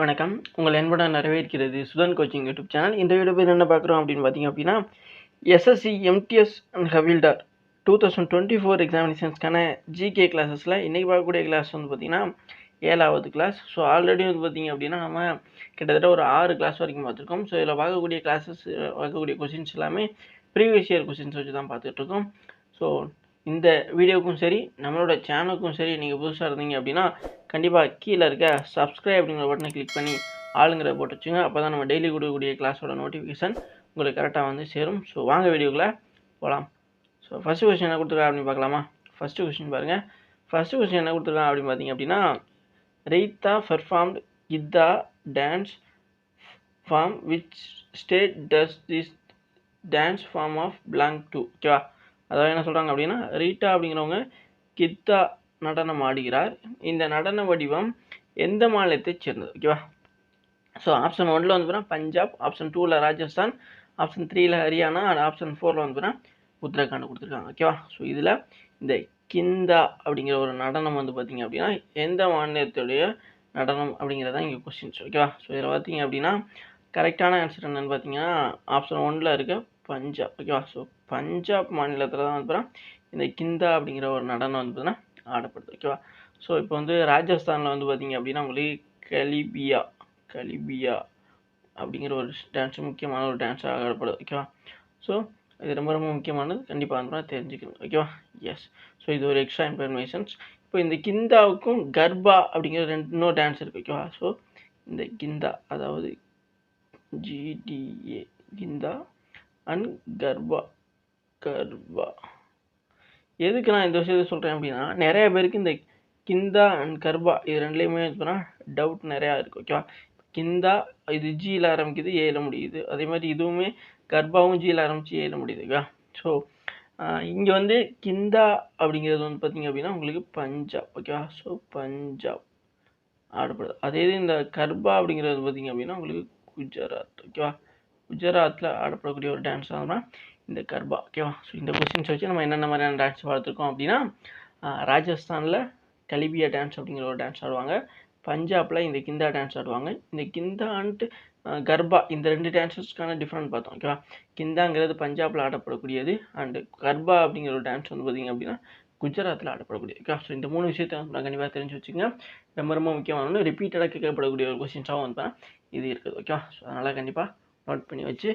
வணக்கம். உங்கள் அன்புடன் வரவேற்கிறது சுதன் கோச்சிங் யூடியூப் சேனல். இந்த வீடியோவில் என்ன பார்க்குறோம் அப்படின்னு பார்த்தீங்க அப்படின்னா, எஸ்எஸ்சி எம்டிஎஸ் அண்ட் ஹவில்டார் 2024 எக்ஸாமினேஷன்ஸ்க்கான ஜிகே கிளாஸஸில் இன்றைக்கி பார்க்கக்கூடிய கிளாஸ் வந்து பார்த்திங்கன்னா 7வது கிளாஸ். ஸோ ஆல்ரெடி வந்து பார்த்திங்க அப்படின்னா நம்ம கிட்டத்தட்ட ஒரு 6 கிளாஸ் வரைக்கும் பார்த்துருக்கோம். ஸோ இதில் பார்க்கக்கூடிய கொஷின்ஸ் எல்லாமே ப்ரீவியஸ் இயர் கொஷின்ஸ் வச்சு தான் பார்த்துட்ருக்கோம். ஸோ இந்த வீடியோவுக்கும் சரி நம்மளோட சேனலுக்கும் சரி நீங்கள் புதுசாக இருந்தீங்க அப்படின்னா கண்டிப்பாக கீழே இருக்க சப்ஸ்கிரைப் அப்படிங்கிற பட்டனை கிளிக் பண்ணி ஆளுங்கிற போட்டு வச்சுங்க. அப்போ தான் நம்ம டெய்லி கொடுக்கக்கூடிய கிளாஸோட நோட்டிஃபிகேஷன் உங்களுக்கு கரெக்டாக வந்து சேரும். ஸோ வாங்க வீடியோக்குள்ளே போகலாம். ஸோ ஃபஸ்ட்டு கொஸ்டின் என்ன கொடுத்துருக்காங்க அப்படின்னு பார்க்கலாமா? ஃபஸ்ட்டு கொஸ்டின் பாருங்கள். ஃபஸ்ட்டு கொஸ்டின் என்ன கொடுத்துருக்காங்க அப்படின்னு பார்த்தீங்க அப்படின்னா, ரீத்தா performed Giddha dance form which state does this dance form of belong to. ஓகேவா? அதாவது என்ன சொல்கிறாங்க அப்படின்னா, ரீட்டா அப்படிங்கிறவங்க கித்தா நடனம் ஆடுகிறார். இந்த நடன வடிவம் எந்த மாநிலத்தை சேர்ந்தது? ஓகேவா? ஸோ ஆப்ஷன் 1ல் வந்து பார்த்தீங்கன்னா பஞ்சாப், ஆப்ஷன் 2ல் ராஜஸ்தான், ஆப்ஷன் 3ல் ஹரியானா அண்ட் ஆப்ஷன் 4ல் வந்து பார்த்தீங்கன்னா உத்தரகாண்ட் கொடுத்துருக்காங்க. ஓகேவா? ஸோ இதில் இந்த கிந்தா அப்படிங்கிற ஒரு நடனம் வந்து பார்த்திங்க அப்படின்னா எந்த மாநிலத்துடைய நடனம் அப்படிங்கிறதான் இங்கே கொஸ்டின்ஸ். ஓகேவா? ஸோ இதில் பார்த்தீங்க அப்படின்னா கரெக்டான ஆன்சர் என்னென்னு பார்த்தீங்கன்னா ஆப்ஷன் 1ல் இருக்க பஞ்சாப். ஓகேவா? ஸோ பஞ்சாப் மாநிலத்தில் தான் வந்து இந்த கிந்தா அப்படிங்கிற ஒரு நடனம் வந்து பார்த்தீங்கன்னா ஆடப்படுது. ஓகேவா? ஸோ இப்போ வந்து ராஜஸ்தானில் வந்து பார்த்திங்க அப்படின்னா உங்களுக்கு கலிபியா அப்படிங்கிற ஒரு டான்ஸ் முக்கியமான ஒரு டான்ஸாக ஆடப்படுது. ஓகேவா? ஸோ இது ரொம்ப ரொம்ப முக்கியமானது, கண்டிப்பாக வந்து தெரிஞ்சுக்கணும். ஓகேவா? எஸ். ஸோ இது ஒரு எக்ஸ்ட்ரா இன்ஃபர்மேஷன்ஸ். இப்போ இந்த கிந்தாவுக்கும் கர்பா அப்படிங்கிற இன்னொரு டான்ஸ் இருக்குது. ஓகேவா? ஸோ இந்த கிந்தா அதாவது GDA கிந்தா அண்ட் கர்பா எதுக்கு நான் இந்த விஷயத்தை சொல்கிறேன் அப்படின்னா, நிறைய பேருக்கு இந்த கிந்தா அண்ட் கர்பா இது ரெண்டுலேயுமே டவுட் நிறையா இருக்குது. ஓகேவா? கிந்தா இது ஜியில் ஆரம்பிக்குது, ஏல முடியுது. அதே மாதிரி இதுவுமே கர்பாவும் ஜியில் ஆரம்பித்து ஏல முடியுது. ஓகேவா? ஸோ இங்கே வந்து கிந்தா அப்படிங்கிறது வந்து பார்த்திங்க அப்படின்னா உங்களுக்கு பஞ்சாப். ஓகேவா? ஸோ பஞ்சாப் ஆடப்படுது. அதே இது இந்த கர்பா அப்படிங்கிறது பார்த்திங்க அப்படின்னா உங்களுக்கு குஜராத். ஓகேவா? குஜராத்தில் ஆடப்படக்கூடிய ஒரு டான்ஸ் தான் இந்த கர்பா. ஓகேவா? ஸோ இந்த கொஸ்டின்ஸ் வச்சு நம்ம என்னென்ன மாதிரியான டான்ஸ் பார்த்துருக்கோம் அப்படின்னா, ராஜஸ்தானில் கலிபியா டான்ஸ் அப்படிங்கிற ஒரு டான்ஸ் ஆடுவாங்க. பஞ்சாபில் இந்த கிந்தா டான்ஸ் ஆடுவாங்க. இந்த கிந்தா அண்ட் கர்பா இந்த 2 டான்ஸஸ்க்கான டிஃப்ரெண்ட் பார்த்தோம். ஓகேவா? கிந்தாங்கிறது பஞ்சாபில் ஆடப்படக்கூடியது அண்டு கர்பா அப்படிங்கிற ஒரு டான்ஸ் வந்து பார்த்திங்க அப்படின்னா குஜராத்தில் ஆடப்படக்கூடியது. ஓகேவா? ஸோ இந்த 3 விஷயத்தை நான் கண்டிப்பாக தெரிஞ்சு வச்சுக்கோங்க. ரொம்ப ரொம்ப முக்கியமான ரிப்பீட்டடாக கேட்கப்படக்கூடிய ஒரு கொஸ்டின்ஸாகவும் வந்து இது இருக்குது. ஓகேவா? ஸோ அதனால் கண்டிப்பாக நோட் பண்ணி வச்சு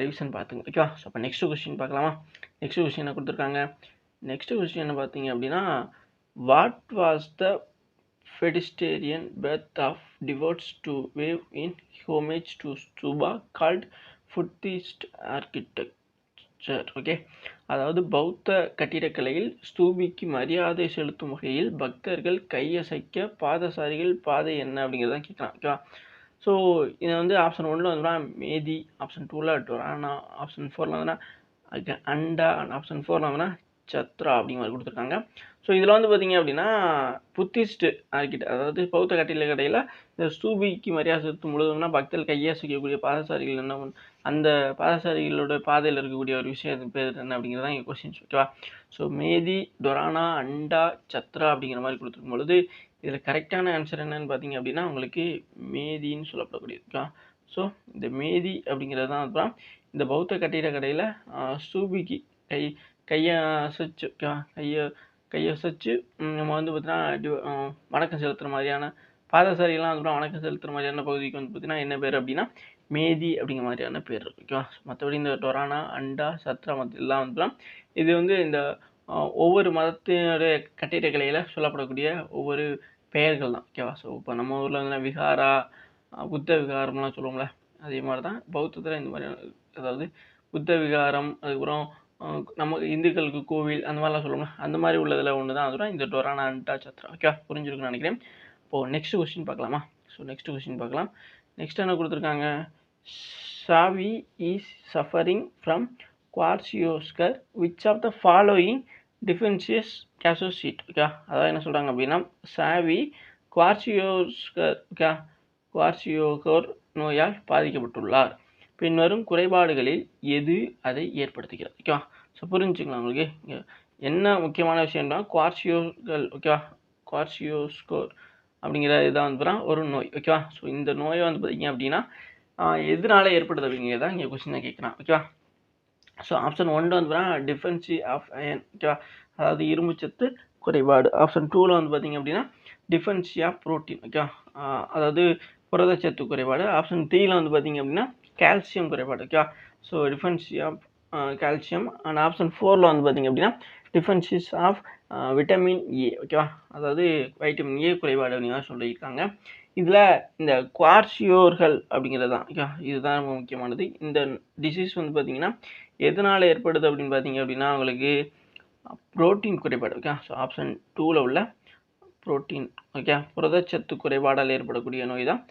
ரிவிஷன் பார்த்துங்க. ஓகேவா? ஸோ அப்போ நெக்ஸ்ட் கொஸ்டின் பார்க்கலாமா? நெக்ஸ்ட் கொஸ்டின் என்ன கொடுத்துருக்காங்க? நெக்ஸ்ட் கொஸ்டின் என்ன பார்த்தீங்க அப்படின்னா, வாட் வாஸ் த பெடிஸ்டேரியன் birth of devotees to wave in homage to Stupa called Buddhist architecture. Okay, அதாவது பௌத்த கட்டிடக்கலையில் ஸ்தூபிக்கு மரியாதை செலுத்தும் வகையில் பக்தர்கள் கையசைக்க பாதசாரிகள் பாதை என்ன அப்படிங்கிறதான் கேட்கலாம். ஓகேவா? ஸோ இதை வந்து ஆப்ஷன் 1ல் வந்துன்னா மேதி, ஆப்ஷன் 2ல் டொரானா, ஆப்ஷன் 4ல் வந்துன்னா அண்டா அண்ட் ஆப்ஷன் 4ல் வந்துன்னா சத்ரா அப்படிங்கிற மாதிரி கொடுத்துருக்காங்க. ஸோ இதில் வந்து பார்த்திங்க அப்படின்னா புத்திஸ்ட் ஆர்கிடெக்ட் அதாவது பௌத்த கட்டிடக்கலையில் இந்த ஸ்தூபிக்கு மரியாதை செலுத்தும் பொழுதுனா பக்தர்கள் கையாசிக்கக்கூடிய பாதசாரிகள் என்ன அந்த பாதசாரிகளோட பாதையில் இருக்கக்கூடிய ஒரு விஷயம் பேர் என்ன அப்படிங்கிறதான் இங்கே கொஸ்டின்ஸ். ஓகேவா? ஸோ மேதி, டொரானா, அண்டா, சத்ரா அப்படிங்கிற மாதிரி கொடுத்துருக்கும் பொழுது இதில் கரெக்டான ஆன்சர் என்னன்னு பார்த்தீங்க அப்படின்னா உங்களுக்கு மேதின்னு சொல்லப்படக்கூடியது. ஓகேவா? ஸோ இந்த மேதி அப்படிங்கிறது தான் இந்த பௌத்த கட்டிடக்கலையில் ஸ்தூபிக்கு கையை அசைச்சு கையசைச்சு நம்ம வந்து பார்த்தீங்கன்னா வணக்கம் செலுத்துகிற மாதிரியான பாதசாரிகள்லாம் அதுக்கப்புறம் வணக்கம் செலுத்துகிற மாதிரியான பகுதிக்கு வந்து பார்த்தீங்கன்னா என்ன பேர் அப்படின்னா மேதி அப்படிங்கிற மாதிரியான பேர் இருக்கு. ஓகேவா? மற்றபடி இந்த டொரானா, அண்டா, சத்ரா எல்லாம் வந்து இது வந்து இந்த ஒவ்வொரு மதத்தினுடைய கட்டிடக்கலையில் சொல்லப்படக்கூடிய ஒவ்வொரு பெயர்கள் தான். ஓகேவா? ஸோ இப்போ நம்ம ஊரில் வந்து விகாரா, புத்த விகாரம்லாம் சொல்லுவோம்ல, அதே மாதிரி தான் பௌத்தத்தில் இந்த மாதிரியான அதாவது புத்த விகாரம், அதுக்கப்புறம் நம்ம இந்துக்களுக்கு கோவில் அந்த மாதிரிலாம் சொல்லுவோம்ல, அந்த மாதிரி உள்ளதில் ஒன்று தான் அதுதான் இந்த டொரானா, அண்டா, சத்ரா. ஓகேவா? புரிஞ்சிருக்குன்னு நினைக்கிறேன். இப்போது நெக்ஸ்ட் கொஸ்டின் பார்க்கலாமா? ஸோ நெக்ஸ்ட் கொஸ்டின் பார்க்கலாம். நெக்ஸ்ட் என்ன கொடுத்துருக்காங்க? சாவி is suffering from kwashiorkor which of the following deficiencies கேசோசீட். ஓகே, அதாவது என்ன சொல்கிறாங்க அப்படின்னா சாவி குவார்சியோகர் நோயால் பாதிக்கப்பட்டுள்ளார். பின்வரும் குறைபாடுகளில் எது அதை ஏற்படுத்துகிறது? ஓகேவா? ஸோ புரிஞ்சுக்கலாம் உங்களுக்கு. என்ன முக்கியமான விஷயம்னா குவார்சியோஸ்கர். ஓகேவா? குவார்சியோஸ்கர் அப்படிங்கிற இதான் வந்து பார்த்தீங்கன்னா ஒரு நோய். ஓகேவா? ஸோ இந்த நோய் வந்து பார்த்தீங்க அப்படின்னா எதனால ஏற்படுது அப்படிங்கிறது தான் இங்கே கொஸ்டினை கேட்குறான். ஓகேவா? ஸோ ஆப்ஷன் 1 வந்து பார்த்தீங்கன்னா டிஃபென்சி ஆஃப் அயன். ஓகேவா? அதாவது இரும்புச்சத்து குறைபாடு. ஆப்ஷன் 2ல வந்து பார்த்தீங்க அப்படின்னா டிஃபென்சி ஆஃப் புரோட்டீன். ஓகேவா? அதாவது புரதச்சத்து குறைபாடு. ஆப்ஷன் 3ல வந்து பார்த்தீங்க அப்படின்னா கால்சியம் குறைபாடு. ஓகேவா? So deficiency of calcium. And option 4ல வந்து பார்த்தீங்க அப்படின்னா டிஃபென்சிஸ் ஆஃப் விட்டமின் ஏ. ஓகேவா? அதாவது வைட்டமின் ஏ குறைபாடு அப்படின்னு சொல்லியிருக்காங்க. இதில் இந்த குவார்சியோர்கள் அப்படிங்கிறது தான். ஓகேவா? இதுதான் ரொம்ப முக்கியமானது. இந்த டிசீஸ் வந்து பார்த்தீங்கன்னா எதனால் ஏற்படுது அப்படின்னு பார்த்தீங்க அப்படின்னா உங்களுக்கு புரோட்டீன் குறைபாடு. ஓகே? ஸோ ஆப்ஷன் 2ல உள்ள புரோட்டீன். ஓகே? புரதச்சத்து குறைபாடால் ஏற்படக்கூடிய நோய் தான்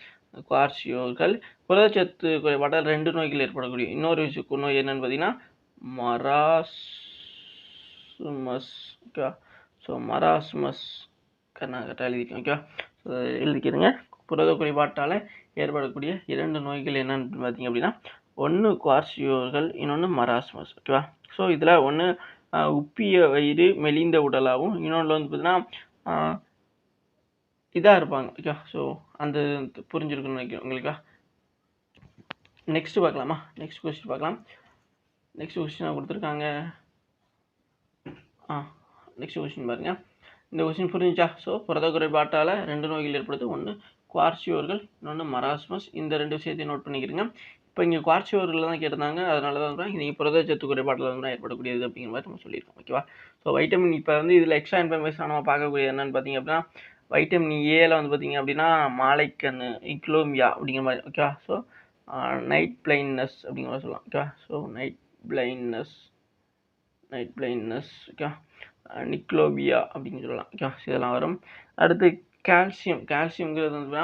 குவார்சியோர்கள். புரதச்சத்து குறைபாடால் 2 நோய்கள் ஏற்படக்கூடிய இன்னொரு நோய் என்னன்னு பார்த்தீங்கன்னா மராஸ்மஸ். ஓகே? ஸோ மராஸ்மஸ் கரெக்டாக எழுதிக்கோங்க. ஓகே? ஸோ எழுதிக்கிறங்க. புரத குறைபாட்டால் ஏற்படக்கூடிய 2 நோய்கள் என்னன்னு பார்த்தீங்க அப்படின்னா ஒன்று குவார்சியோர்கள், இன்னொன்று மராஸ்மஸ். ஓகேவா? ஸோ இதில் ஒன்று உப்பிய வயிறு மெலிந்த உடலாகவும், இன்னொன்று வந்து பார்த்தீங்கன்னா இதாக இருப்பாங்க. ஓகே? ஸோ அந்த புரிஞ்சிருக்குன்னு நினைக்கிறேன் உங்களுக்கு. நெக்ஸ்ட் பார்க்கலாமா? நெக்ஸ்ட் கொஸ்டின் பார்க்கலாம். நெக்ஸ்ட் கொஸ்டின் கொடுத்துருக்காங்க. நெக்ஸ்ட் கொஸ்டின் பாருங்க. இந்த கொஸ்டின் புரிஞ்சுச்சா? ஸோ புரத குறைபாட்டால் 2 நோய்கள் ஏற்படுது. ஒன்று குவார்சியோர்கள், இன்னொன்று மராஸ்மஸ். இந்த 2 விஷயத்தையும் நோட் பண்ணிக்கிறீங்க. இப்போ இங்கே குவார்சியோர்கள் தான் கேட்டிருந்தாங்க. அதனால தான் நீங்கள் புரதச்சத்து குறைபாட்டில் தான் ஏற்படக்கூடியது அப்படிங்கிற மாதிரி நம்ம சொல்லியிருக்கோம். ஓகேவா? ஸோ வைட்டமின் இப்போ வந்து இதில் எக்ஸ்ட்ரா இன்ஃபர்மேஷன் நம்ம பார்க்கக்கூடிய என்னென்னு பார்த்தீங்க அப்படின்னா வைட்டமின் ஏல வந்து பார்த்தீங்க அப்படின்னா மாலைக்கண்ணு, இக்லோமியா அப்படிங்கிற மாதிரி. ஓகேவா? ஸோ நைட் பிளைண்ட்னஸ் அப்படிங்கிற மாதிரி சொல்லலாம். ஓகேவா? So night blindness. ஓகே? நிக்லோபியா அப்படின்னு சொல்லலாம். ஓகே? இதெல்லாம் வரும். அடுத்து கால்சியம்ங்கிறது வந்து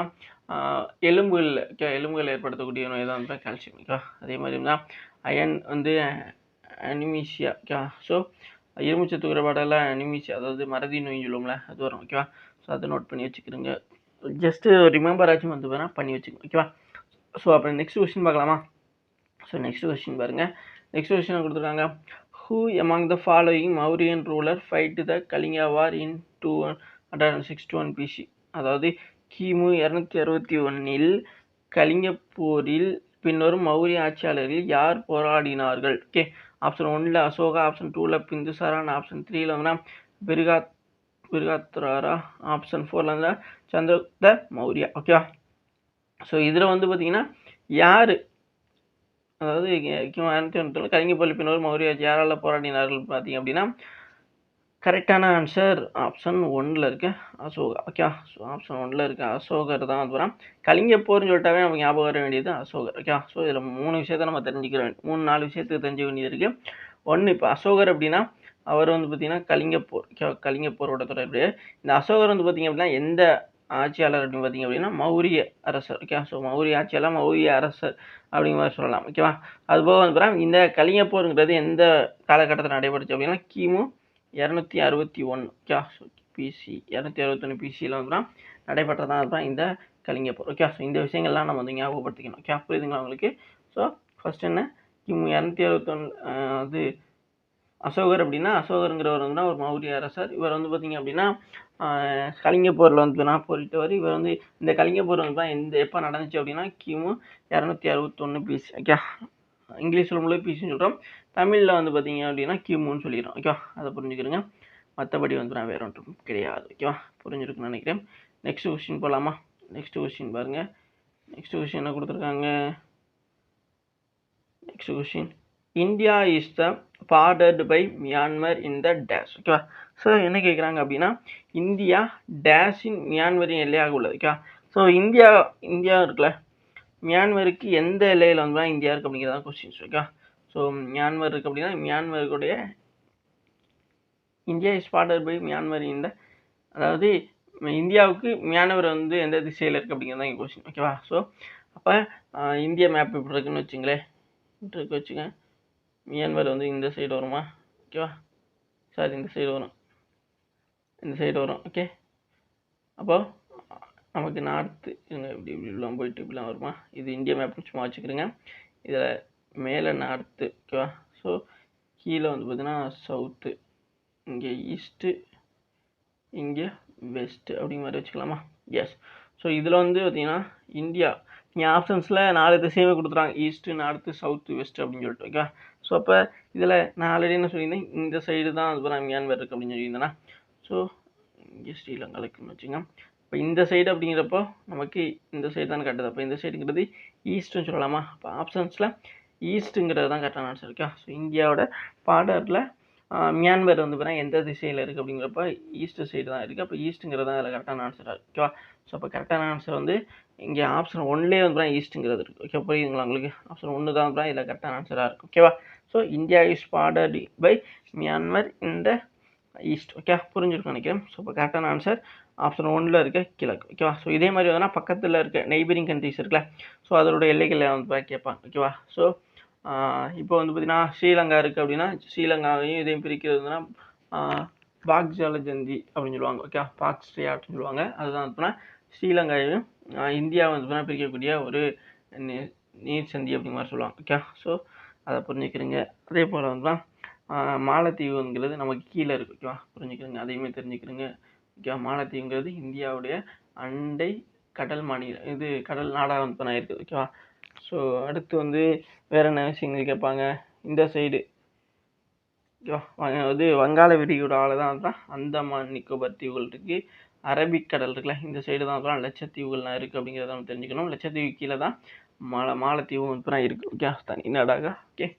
எலும்புகள் ஏற்படுத்தக்கூடிய நோய் தான் வந்து கால்சியம். ஓகே? அதே மாதிரி தான் அயன் வந்து அனிமீசியா. ஓகே? ஸோ இரும்புச்சத்து குறைபாடால் அனிமீசியா, அதாவது மறதி நோய் சொல்லுவோம்ல, அது வரும். ஓகேவா? ஸோ அதை நோட் பண்ணி வச்சுக்கிறோங்க. ஜஸ்ட்டு ரிமெம்பர் ஆச்சும் வந்து வேணால் பண்ணி வச்சுக்கோங்க. ஓகேவா? ஸோ அப்புறம் நெக்ஸ்ட் கொஸ்டின் பார்க்கலாமா? ஸோ நெக்ஸ்ட் கொஸ்டின் பாருங்கள். நெக்ஸ்ட் கொஸ்டின் கொடுத்துருக்காங்க. Who among the following Mauryan ruler fight the Kalinga War in 261 BC? அதாவது கிமு 261 கலிங்க போரில் பின்வரும் மௌரிய ஆட்சியாளர்கள் யார் போராடினார்கள்? ஓகே? ஆப்ஷன் 1ல அசோகா, ஆப்ஷன் 2ல பிந்துசாரா, ஆப்ஷன் 3ல வந்து பிருகாத்ராரா, ஆப்ஷன் 4ல வந்து சந்திரகுப்த மௌரியா. ஓகேவா? ஸோ இதில் வந்து பார்த்தீங்கன்னா யார், அதாவது கலிங்க போரில் பின்வரும் மௌரிய யாரால் போராடினார்கள் பார்த்தீங்க அப்படின்னா கரெக்டான ஆன்சர் ஆப்ஷன் 1ல் இருக்க அசோகா. ஓகே? ஸோ ஆப்ஷன் 1ல் இருக்க அசோகர் தான் வந்து வரோம். கலிங்க போர்னு சொல்லிட்டாவே நமக்கு ஞாபகம் வர வேண்டியது அசோகர். ஓகே? ஸோ இதில் 3 விஷயத்தை நம்ம தெரிஞ்சுக்க வேண்டிய 3-4 விஷயத்துக்கு தெரிஞ்சுக்க வேண்டியது இருக்குது. ஒன்று, இப்போ அசோகர் அப்படின்னா அவர் வந்து பார்த்தீங்கன்னா கலிங்க போர். ஓகே? கலிங்க போரோட தொடர்பு. இந்த அசோகர் வந்து பார்த்தீங்க அப்படின்னா எந்த ஆட்சியாளர் அப்படின்னு பார்த்தீங்க அப்படின்னா மௌரிய அரசர். ஓகே? ஸோ மௌரிய ஆட்சியாளர், மௌரிய அரசர் அப்படிங்கிற மாதிரி சொல்லலாம். ஓகேவா? அதுபோக வந்து இந்த கலிங்க போருங்கிறது எந்த காலகட்டத்தில் நடைபெறுச்சு அப்படின்னா கிமு 261. ஓகே? ஸோ பிசி 261 பிசியில் வந்து நடைபெற்றதான் தான் இந்த கலிங்க போர். ஓகே? ஸோ இந்த விஷயங்கள்லாம் நம்ம வந்து ஞாபகப்படுத்திக்கணும். ஓகே? புரியுதுங்களா உங்களுக்கு? ஸோ ஃபர்ஸ்ட் என்ன, கிமு 261 அது அசோகர் அப்படின்னா அசோகருங்கிறவர் வந்து ஒரு மௌரிய அரசர். இவர் வந்து பார்த்தீங்க அப்படின்னா கலிங்க போரில் வந்து போரிட்டவர். இவர் வந்து இந்த கலிங்க போர் வந்து எப்போ நடந்துச்சு அப்படின்னா கிமு 261 பிசி. ஓகே? இங்கிலீஷ் சொல்லும்போது பிசின்னு சொல்கிறோம். தமிழில் வந்து பார்த்தீங்க அப்படின்னா கிமுன்னு சொல்லிடுறோம். ஓகேவா? அதை புரிஞ்சுக்கிறோங்க. மற்றபடி வந்து நான் வேறு ஒன்றும் கிடையாது. ஓகேவா? புரிஞ்சிருக்குன்னு நினைக்கிறேன். நெக்ஸ்ட் கொஸ்டின் போகலாமா? நெக்ஸ்ட் கொஸ்டின் பாருங்கள். நெக்ஸ்ட் கொஸ்டின் என்ன கொடுத்துருக்காங்க? Next question, India is the bordered by Myanmar in the dash. ஓகேவா? ஸோ என்ன கேட்குறாங்க அப்படின்னா இந்தியா டேஷின் மியான்மரின் எல்லையாக உள்ளது. ஓகேவா? ஸோ இந்தியா இருக்குல்ல, மியான்மருக்கு எந்த எல்லையில் வந்து இந்தியா இருக்குது அப்படிங்கிறதான் கொஸ்டின்ஸ். ஓகே? ஸோ மியான்மர் இருக்குது அப்படின்னா மியான்மருக்குடைய India is bordered by Myanmar இந்த, அதாவது இந்தியாவுக்கு மியான்மர் வந்து எந்த திசையில் இருக்குது அப்படிங்கிறது தான் கொஸ்டின். ஓகேவா? ஸோ அப்போ இந்தியா மேப் இப்படி இருக்குன்னு வச்சுங்களேன், இருக்கு வச்சுங்க. மியான்மர் வந்து இந்த சைடு வருமா? ஓகேவா? சாரி, இந்த சைடு வரும். ஓகே? அப்போது நமக்கு நார்த்து இப்படிலாம் போயிட்டு இப்படிலாம் வருமா? இது இந்தியா மேப்னு சும்மா வச்சுக்கிறேங்க. இதில் மேலே நார்த்து. ஓகேவா? ஸோ கீழே வந்து பார்த்தீங்கன்னா சவுத்து, இங்கே ஈஸ்ட்டு, இங்கே வெஸ்ட்டு அப்படிங்கிற மாதிரி வச்சுக்கலாமா? எஸ். ஸோ இதில் வந்து பார்த்தீங்கன்னா இந்தியா இங்கே ஆப்ஷன்ஸில் 4 திசையுமே கொடுத்துறாங்க. ஈஸ்ட்டு, நார்த்து, சவுத்து, வெஸ்ட் அப்படின்னு சொல்லிட்டு. ஓகேவா? ஸோ அப்போ இதில் நான் ஆல்ரெடி என்ன சொல்லியிருந்தேன், இந்த சைடு தான் அது மியான்மர் இருக்குது அப்படின்னு சொல்லியிருந்தேன்னா. ஸோ இங்கே ஸ்ரீலங்கா இருக்குன்னு வச்சுங்க. இப்போ இந்த சைடு அப்படிங்கிறப்போ நமக்கு இந்த சைடு தான் கட்டுது. அப்போ இந்த சைடுங்கிறது ஈஸ்ட்டுன்னு சொல்லலாமா? அப்போ ஆப்ஷன்ஸில் ஈஸ்ட்டுங்கிறது தான் கரெக்டான ஆன்சர். ஓகே. ஸோ இந்தியாவோட பார்டரில் மியான்மர் வந்து பார்த்தீங்கன்னா எந்த திசையில் இருக்குது அப்படிங்கிறப்ப ஈஸ்ட் சைடு தான் இருக்குது. அப்போ ஈஸ்ட்டுங்கிறது தான் அதில் கரெக்டான ஆன்சராக இருக்குது. ஓகேவா? ஸோ அப்போ கரெக்டான ஆன்சர் வந்து இங்கே ஆப்ஷன் 1லேயே வந்து பார்த்தீங்கன்னா ஈஸ்ட்டுங்கிறது இருக்குது. ஓகே, புரியுதுங்களா உங்களுக்கு? ஆப்ஷன் 1 தான் வந்து இதில் கரெக்டான ஆன்சராக இருக்குது. ஓகேவா? So India is bordered by Myanmar இந்த ஈஸ்ட். ஓகே, புரிஞ்சிருக்கும் நினைக்கிறேன். ஸோ இப்போ கரெக்டான ஆன்சர் ஆப்ஷன் 1ல் இருக்க கிழக்கு. ஓகேவா? ஸோ இதே மாதிரி வந்து பக்கத்தில் இருக்க நெய்பரிங் கண்ட்ரிஸ் இருக்குல்ல, ஸோ அதோட எல்லைகளை வந்து கேட்பாங்க. ஓகேவா? ஸோ இப்போ வந்து பார்த்தீங்கன்னா ஸ்ரீலங்கா இருக்குது அப்படின்னா ஸ்ரீலங்காவையும் இதையும் பிரிக்கிறதுனா பாக்ஜாலஜந்தி அப்படின்னு சொல்லுவாங்க. ஓகே, பாக்ஸ்ட்ரியா அப்படின்னு சொல்லுவாங்க. அதுதான் வந்து ஸ்ரீலங்காவையும் இந்தியாவை வந்து பிரிக்கக்கூடிய ஒரு நீர் சந்தி அப்படிங்கிற மாதிரி சொல்லுவாங்க. ஓகே, ஸோ அதை புரிஞ்சுக்கிறீங்க. அதே போல் வந்து மாலத்தீவுங்கிறது நமக்கு கீழே இருக்குது. ஓகேவா? புரிஞ்சுக்கிறீங்க, அதையுமே தெரிஞ்சுக்கிறீங்க. ஓகே, மாலத்தீவுங்கிறது இந்தியாவுடைய அண்டை கடல் மாநிலம், இது கடல் நாடாக வந்து இருக்குது. ஓகேவா? ஸோ அடுத்து வந்து வேறு என்ன விஷயங்கள் கேட்பாங்க, இந்த சைடு இது வங்காள விரிகுடாவில் தான் அந்தமான் நிக்கோபார் தீவுகள் இருக்குது. அரபிக்கடல் இருக்குல்ல, இந்த சைடு தான் லட்சத்தீவுகள்லாம் இருக்குது அப்படிங்கிறத நம்ம தெரிஞ்சுக்கணும். லட்சத்தீவு கீழே தான் மாலத்தீவு வந்து இருக்குது. ஓகே, தனி நாடாக. ஓகே,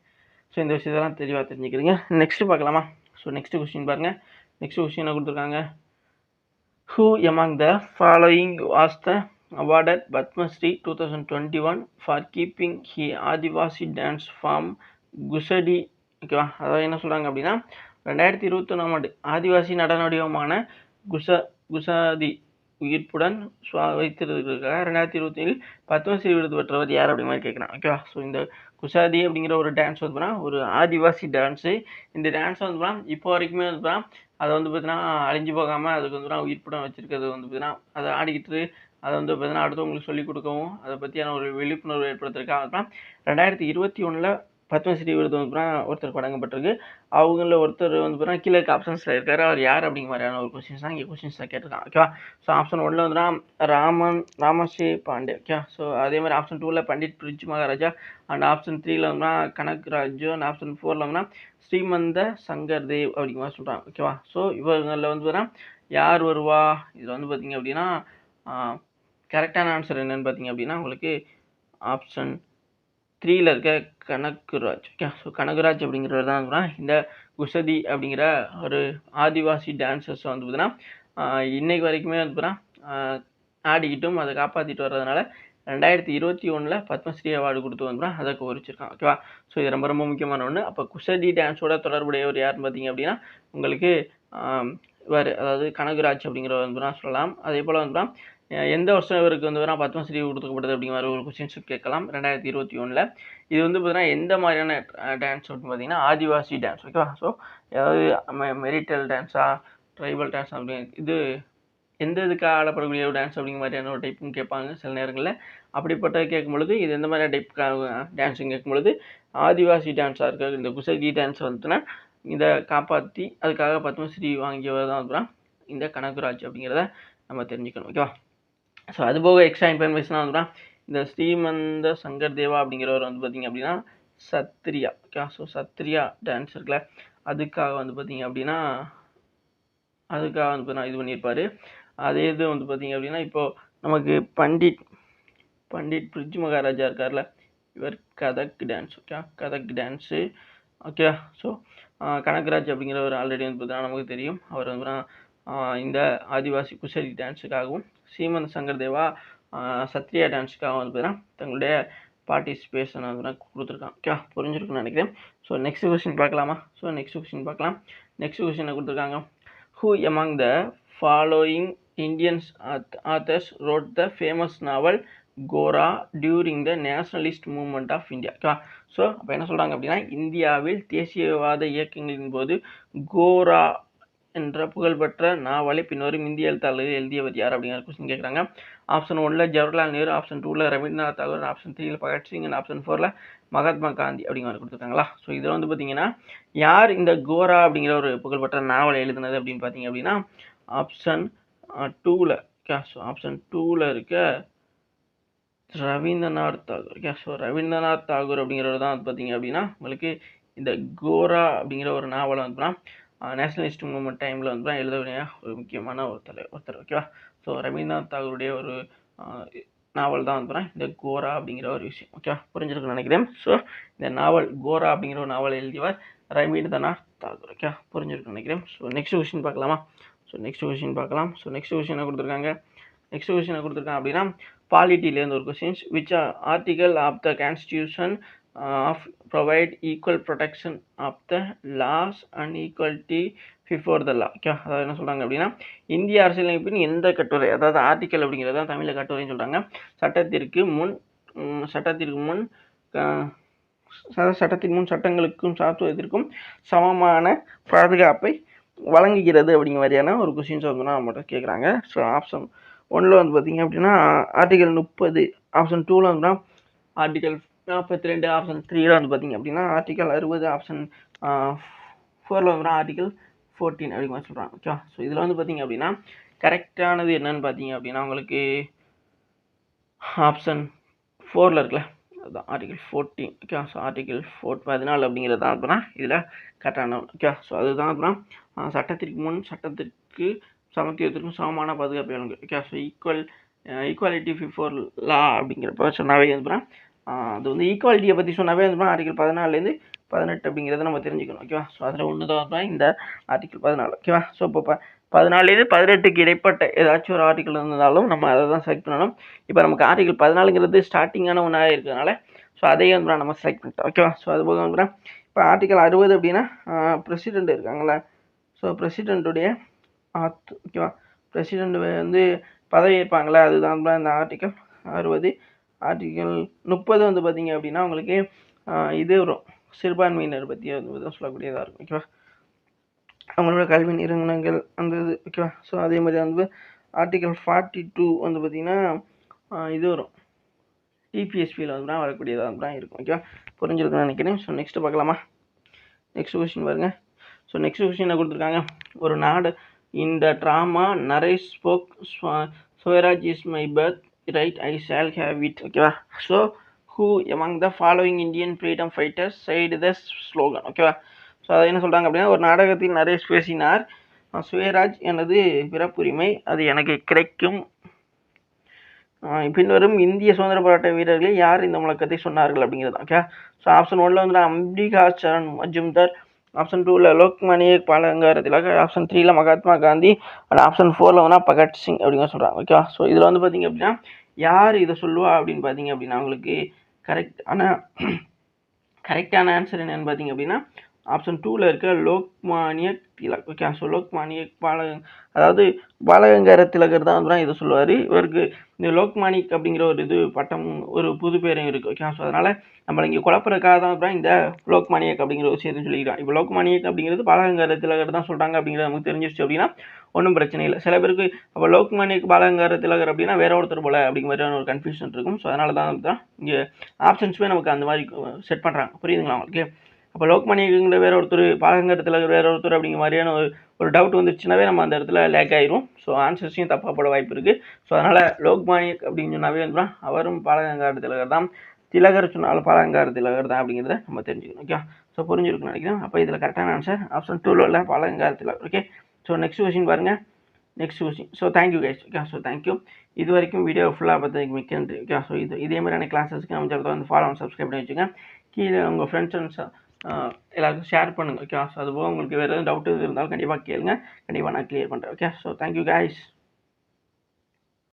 ஸோ இந்த விஷயத்தெல்லாம் தெளிவாக தெரிஞ்சுக்கிறீங்க. நெக்ஸ்ட்டு பார்க்கலாமா? ஸோ நெக்ஸ்ட் கொஸ்டின் பாருங்கள். நெக்ஸ்ட் கொஸ்டின் என்ன கொடுத்துருக்காங்க, who among the following was the awarded Padma Shri 2021 for keeping he Adivasi dance form குசடி? ஓகேவா? அதாவது என்ன சொல்கிறாங்க அப்படின்னா 2021ஆம் ஆண்டு ஆதிவாசி நடன வடிவமான குசாதி உயிர்ப்புடன் வைத்திருக்கிறதுக்காக 2027 பத்மஸ்ரீ விருது பெற்றவர் யார் அப்படி மாதிரி கேட்குறான். ஓகேவா? ஸோ இந்த குசாதி அப்படிங்கிற ஒரு டான்ஸ் வந்து பார்த்தீங்கன்னா ஒரு ஆதிவாசி டான்ஸு. இந்த டான்ஸ் வந்து பார்த்தீங்கன்னா இப்போ வரைக்குமே வந்து பார்த்தீங்கன்னா அதை வந்து பார்த்தீங்கன்னா அழிஞ்சு போகாமல் அதுக்கு வந்து உயிர்ப்புடன் வச்சுருக்கிறது வந்து பார்த்தீங்கன்னா அதை ஆடிக்கிட்டு அதை வந்து பார்த்தீங்கன்னா அடுத்தவங்களுக்கு சொல்லிக் கொடுக்கவும் அதை பற்றியான ஒரு விழிப்புணர்வு ஏற்படுத்துறதுக்காக தான் 2021 பத்மஸ்ரீ விருது வந்து ஒருத்தருக்கு வழங்கப்பட்டிருக்கு. அவங்களில் ஒருத்தர் வந்து பார்த்தீங்கன்னா கீழே இருக்க ஆப்ஷன்ஸில் இருக்கார். அவர் யார் அப்படிங்கிற மாதிரியான ஒரு கொஸ்டின்ஸ் தான் இங்கே கொஸ்டின்ஸாக கேட்டிருக்காங்க. ஓகேவா? ஸோ ஆப்ஷன் 1ல் வந்து ராமஸ்ரீ பாண்டே. ஓகே, ஸோ அதே மாதிரி ஆப்ஷன் 2ல் பண்டிட் பிரிட்ஜ் மகாராஜா, அண்ட் ஆப்ஷன் 3ல் வந்து கனக் ராஜு, அண்ட் ஆப்ஷன் 4ல் வந்து ஸ்ரீமந்த சங்கர் தேவ் அப்படிங்கிற மாதிரி சொல்கிறாங்க. ஓகேவா? ஸோ இவங்களில் வந்து பார்த்தீங்கன்னா யார் வருவா? இதில் வந்து பார்த்தீங்க அப்படின்னா கரெக்டான ஆன்சர் என்னென்னு பார்த்தீங்க அப்படின்னா உங்களுக்கு ஆப்ஷன் 3ல் இருக்க கனகுராஜ். ஓகே, ஸோ கனகுராஜ் அப்படிங்கிறவர் தான் இந்த குசதி அப்படிங்கிற ஒரு ஆதிவாசி டான்ஸர்ஸ் வந்து பார்த்தீங்கன்னா இன்னைக்கு வரைக்குமே வந்து பார்த்தீங்கன்னா ஆடிக்கிட்டும் அதை காப்பாற்றிட்டு வர்றதுனால 2021 பத்மஸ்ரீ அவார்டு கொடுத்து வந்து அதை கோரிச்சிருக்காங்க. ஓகேவா? ஸோ இது ரொம்ப ரொம்ப முக்கியமான ஒன்று. அப்போ குசதி டான்ஸோட தொடர்புடையவர் யாருன்னு பார்த்தீங்க அப்படின்னா உங்களுக்கு இவர், அதாவது கனகுராஜ் அப்படிங்கிறவர் வந்து சொல்லலாம். அதே போல் வந்து எந்த வருஷம் இவருக்கு வந்து பத்மஸ்ரீ கொடுக்கப்பட்டது அப்படிங்கிற மாதிரி ஒரு கொஸ்டின்ஸ் கேட்கலாம். 2021. இது வந்து பார்த்தீங்கன்னா எந்த மாதிரியான டான்ஸ் அப்படின்னு பார்த்தீங்கன்னா ஆதிவாசி டான்ஸ். ஓகேவா? ஸோ அதாவது மெரிட்டல் டான்ஸா, ட்ரைபல் டான்ஸ் அப்படி இது எந்த இதுக்காக ஆடப்படக்கூடிய ஒரு டான்ஸ் அப்படிங்கிற மாதிரியான ஒரு டைப்புன்னு கேட்பாங்க சில நேரங்களில். அப்படிப்பட்ட கேட்கும்பொழுது இது எந்த மாதிரியான டைப்புக்காக டான்ஸுன்னு கேட்கும்பொழுது ஆதிவாசி டான்ஸாக இருக்க இந்த குசதி டான்ஸ் வந்துட்டுனா இதை காப்பாற்றி அதுக்காக பத்மஸ்ரீ வாங்கியவர் தான் வந்துடும் இந்த கனகுராஜ் அப்படிங்கிறத நம்ம தெரிஞ்சுக்கணும். ஓகேவா? ஸோ அதுபோக எக்ஸ்ட்ரா இன்ஃபர்மேஷனாக வந்துடும் இந்த ஸ்ரீமந்த சங்கர் தேவா அப்படிங்கிறவர் வந்து பார்த்திங்க அப்படின்னா Kshatriya. Okay, so Kshatriya dance இருக்குல்ல அதுக்காக வந்து பார்த்திங்க அப்படின்னா அதுக்காக வந்து நான் இது பண்ணியிருப்பார். அதே இது வந்து பார்த்திங்க அப்படின்னா இப்போது நமக்கு பண்டிட் பிரிட்ஜ் மகாராஜா இருக்கார்ல, இவர் Kathak dance. Okay, Kathak dance. Okay, so Kanagaraj அப்படிங்கிறவர் ஆல்ரெடி வந்து பார்த்தீங்கன்னா நமக்கு தெரியும். அவர் வந்து இந்த ஆதிவாசி குசடி டான்ஸுக்காகவும் ஸ்ரீமந்த் சங்கர் தேவா சத்ரியா டான்ஸுக்காகவும் வந்து பார்த்தீங்கன்னா தங்களுடைய பார்ட்டிசிபேஷன் வந்து கொடுத்துருக்காங்க. ஓகே, புரிஞ்சிருக்குன்னு நினைக்கிறேன். ஸோ நெக்ஸ்ட் கொஸ்டின் பார்க்கலாமா? ஸோ நெக்ஸ்ட் கொஸ்டின் பார்க்கலாம். நெக்ஸ்ட் கொஸ்டின் கொடுத்துருக்காங்க, who among the following Indian authors wrote the famous novel Gora during the nationalist movement of India? ஓகேவா? ஸோ அப்போ என்ன சொல்கிறாங்க அப்படின்னா இந்தியாவில் தேசியவாத இயக்கங்களின் போது கோரா என்ற புகழ்பெற்ற நாவலை பின்வரும் இந்திய எழுத்தாளர்கள் எழுதியவர் யார் அப்படிங்கிற கொஸ்டின் கேட்குறாங்க. ஆப்ஷன் 1ல் ஜவஹர்லால் நேரு, ஆப்ஷன் 2ல் ரவீந்திரநாத் தாகூர், ஆப்ஷன் 3ல் பகத்சிங், அண்ட் ஆப்ஷன் 4ல் மகாத்மா காந்தி அப்படிங்கிற மாதிரி கொடுத்துருக்காங்களா? ஸோ இதில் வந்து பார்த்தீங்கன்னா யார் இந்த கோரா அப்படிங்கிற ஒரு புகழ்பெற்ற நாவலை எழுதுனது அப்படின்னு பார்த்தீங்க அப்படின்னா ஆப்ஷன் 2ல் ஓகே. ஸோ ஆப்ஷன் 2ல் இருக்க ரவீந்திரநாத் தாகூர். ஓகே. ஸோ ரவீந்திரநாத் தாகூர் அப்படிங்கிறவர் தான் வந்து பார்த்தீங்க அப்படின்னா உங்களுக்கு இந்த கோரா அப்படிங்கிற ஒரு நாவலை வந்துன்னா நேஷனலிஸ்ட் மூவ்மெண்ட் டைமில் வந்து எழுதக்கூடிய ஒரு முக்கியமான ஒருத்தர். ஓகேவா. ஸோ ரவீந்திரநாத் தாகூருடைய ஒரு நாவல் தான் வந்துன்னா இந்த கோரா அப்படிங்கிற ஒரு விஷயம். ஓகேவா. புரிஞ்சிருக்குன்னு நினைக்கிறேன். ஸோ இந்த நாவல் கோரா அப்படிங்கிற ஒரு நாவல் எழுதியவர் ரவீந்திரநாத் தாகூர். ஓகே. புரிஞ்சிருக்குன்னு நினைக்கிறேன். ஸோ நெக்ஸ்ட் கொஸ்டின் பார்க்கலாமா. ஸோ நெக்ஸ்ட் கொஸ்டின் பார்க்கலாம். ஸோ நெக்ஸ்ட் கொஸ்டின் என்ன கொடுத்துருக்காங்க அப்படின்னா பாலிட்டிலேருந்து ஒரு questions which article of the constitution of provide equal protection of the laws and equality before the law. Okay. அதாவது என்ன சொல்கிறாங்க அப்படின்னா இந்திய அரசியலமைப்பின் எந்த கட்டுரை, அதாவது ஆர்டிக்கல் அப்படிங்கிறது தான் தமிழில் கட்டுரைன்னு சொல்கிறாங்க, சட்டத்தின் முன் சட்டங்களுக்கும் சாத்துவதற்கும் சமமான பாதுகாப்பை வழங்குகிறது அப்படிங்கிற மாதிரியான ஒரு கொஸ்டின்ஸ் வந்து நம்மகிட்ட கேட்குறாங்க. ஸோ ஆப்ஷன் 1ல் வந்து பார்த்தீங்க அப்படின்னா ஆர்டிகல் 30, ஆப்ஷன் 2ல் வந்துன்னா ஆர்டிகல் 42, ஆப்ஷன் 3ல் வந்து பார்த்தீங்க அப்படின்னா ஆர்டிகல் 60, ஆப்ஷன் 4ல் வந்துன்னா ஆர்டிகல் 14 அப்படிங்கிற மாதிரி சொல்கிறாங்க. ஓகே. ஸோ இதில் வந்து பார்த்தீங்க அப்படின்னா கரெக்டானது என்னன்னு பார்த்தீங்க அப்படின்னா உங்களுக்கு ஆப்ஷன் 4ல் இருக்குல்ல, அதுதான் ஆர்டிகல் 14. ஓகே. ஸோ ஆர்டிகல் 14 அப்படிங்கிறது தான் அப்படின்னா இதில் கரெக்டான. ஓகே. ஸோ அதுதான் அப்படின்னா சட்டத்திற்கு முன் சட்டத்திற்கு சமத்துவத்திற்கும் சமமான பாதுகாப்பு வழங்கு. Okay. So equality before law அப்படிங்கிறப்ப சொன்னாவே வந்துன்னா அது வந்து ஈக்குவாலிட்டியை பற்றி சொன்னாவே வந்துன்னா ஆர்டிகல் 14லேருந்து 18 அப்படிங்கிறத நம்ம தெரிஞ்சுக்கணும். ஓகேவா. ஸோ அதில் ஒன்று தான் இந்த ஆர்டிகல் 14. ஓகேவா. ஸோ இப்போ 14லேருந்து 18க்கு இடைப்பட்ட ஏதாச்சும் ஒரு ஆர்டிக்கல் இருந்தாலும் நம்ம அதை தான் செலக்ட் பண்ணணும். இப்போ நமக்கு ஆர்டிகல் 14ங்கிறது ஸ்டார்டிங்கான ஒன்றாக இருக்கிறதுனால ஸோ அதையே வந்து நம்ம செலக்ட் பண்ணிட்டோம். ஓகேவா. ஸோ அது போக வந்து இப்போ ஆர்டிகல் 60 அப்படின்னா பிரசிடெண்ட் இருக்காங்களா, ஸோ பிரசிடெண்ட்டுடைய ஓகேவா, பிரசிடெண்ட் வந்து பதவி ஏற்பாங்களா, அதுதான் இந்த ஆர்டிகல் 60. ஆர்டிகல் 30 வந்து பார்த்தீங்க அப்படின்னா உங்களுக்கு இது வரும் சிறுபான்மையினர் பற்றி வந்து சொல்லக்கூடியதாக இருக்கும். ஓகேவா. அவங்களோட கல்வி நிறுவனங்கள் அந்த இது. ஓகேவா. ஸோ அதே மாதிரி வந்து ஆர்டிகல் 42 வந்து பார்த்திங்கன்னா இது வரும் டிபிஎஸ்பியில் வந்து வரக்கூடியதாக தான் இருக்கும். ஓகேவா. புரிஞ்சிருக்குன்னு நினைக்கிறேன். ஸோ நெக்ஸ்ட்டு பார்க்கலாமா. நெக்ஸ்ட் கொஸ்டின் பாருங்க. ஸோ நெக்ஸ்ட் கொஸ்டின் என்ன கொடுத்துருக்காங்க, ஒரு நாடு இந்த ட்ராமா நரேஷ் spoke Swaraj is my birthright I shall have it. ஓகேவா. So who among the following Indian freedom fighters said this slogan. ஓகேவா. ஸோ அதை என்ன சொல்கிறாங்க அப்படின்னா ஒரு நாடகத்தில் நரேஷ் பேசினார், சுயராஜ் எனது பிறப்புரிமை, அது எனக்கு கிடைக்கும். பின்வரும் இந்திய சுதந்திர போராட்ட வீரர்களில் யார் இந்த முழக்கத்தை சொன்னார்கள் அப்படிங்கிறது. ஓகே. ஸோ ஆப்ஷன் 1ல் வந்து அம்பிகா சரண் மஜும்தார், ஆப்ஷன் 2ல் லோக்மானிய பாலகங்கார திலகர், ஆப்ஷன் 3ல் மகாத்மா காந்தி, அண்ட் ஆப்ஷன் 4ல் வந்து பகத்சிங் அப்படிங்கிற சொல்கிறாங்க. ஓகேவா. ஸோ இதில் வந்து பார்த்தீங்க அப்படின்னா யார் இதை சொல்லுவா அப்படின்னு பார்த்தீங்க அப்படின்னா உங்களுக்கு கரெக்டான ஆன்சர் என்னன்னு பார்த்தீங்க அப்படின்னா ஆப்ஷன் 2ல் இருக்க லோக்மானிய திலக். ஓகே. ஸோ லோக்மானிய அதாவது பாலகங்கார திலகர் தான் வந்து இதை சொல்லுவார். இவருக்கு இந்த லோக்மானிக் அப்படிங்கிற ஒரு இது பட்டம் ஒரு புது பேரும் இருக்குது. ஓகே. ஸோ அதனால் நம்மளை இங்கே குழப்பறதுக்காக தான் இந்த லோக்மானியக் அப்படிங்கிற ஒரு விஷயத்தை சொல்லிக்கிறோம். இப்போ லோக்மானியக் அப்படிங்கிறது பாலகங்கார திலகர் தான் சொல்கிறாங்க அப்படிங்கிறது நமக்கு தெரிஞ்சிருச்சு அப்படின்னா ஒன்றும் பிரச்சனை இல்லை. சில பேருக்கு அப்போ லோக்மானியக் பாலகங்கார திலகர் அப்படின்னா வேற ஒருத்தர் போல அப்படிங்கிற மாதிரியான ஒரு கன்ஃபியூஷன் இருக்கும். ஸோ அதனால தான் இங்கே ஆப்ஷன்ஸுமே நமக்கு அந்த மாதிரி செட் பண்ணுறாங்க. புரியுதுங்களா உங்களுக்கு. அப்போ லோக்மானியக்குங்கிற வேற ஒருத்தர், பாலகங்கார திலகர் வேற ஒருத்தர் அப்படிங்கிற மாதிரியான ஒரு டவுட் வந்துருச்சுனாவே நம்ம அந்த இடத்துல லேக் ஆயிரும். ஸோ ஆன்சர்ஸையும் தப்பாக போட வாய்ப்பு இருக்குது. ஸோ அதனால் லோக்மானியக் அப்படின்னு சொன்னாவே வந்து அவரும் பாலகங்கார திலகர் தான், திலகர் சொன்னாலும் பாலகங்கார திலகர் தான் அப்படிங்கிறத நம்ம தெரிஞ்சுக்கணும். ஓகே. ஸோ புரிஞ்சிருக்குன்னு நினைக்கிறேன். அப்போ இதில் கரெக்டான ஆன்சர் ஆப்ஷன் 2ல் உள்ள பாலகங்கார திலகர். ஓகே. ஸோ நெக்ஸ்ட் கொஸ்டின் பாருங்கள். Next question. So thank you guys. Okay. So thank you. இது வரைக்கும் வீடியோ ஃபுல்லாக பார்த்ததுக்கு மிக்க நன்றி. ஓகே. ஸோ இதே மாதிரியான கிளாஸஸ்க்கு நம்ம சேனலை வந்து ஃபாலோ சப்ஸ்கிரைப் பண்ணி வச்சுங்க. கீழே உங்கள் ஃப்ரெண்ட்ஸ் அண்ட் எல்லாருக்கும் ஷேர் பண்ணுங்கள். ஓகே. ஸோ அதுபோக உங்களுக்கு வேறு எதுவும் டவுட் இருந்தாலும் கண்டிப்பாக கேளுங்க, கண்டிப்பாக நான் கிளியர் பண்ணுறேன். ஓகே. So thank you guys.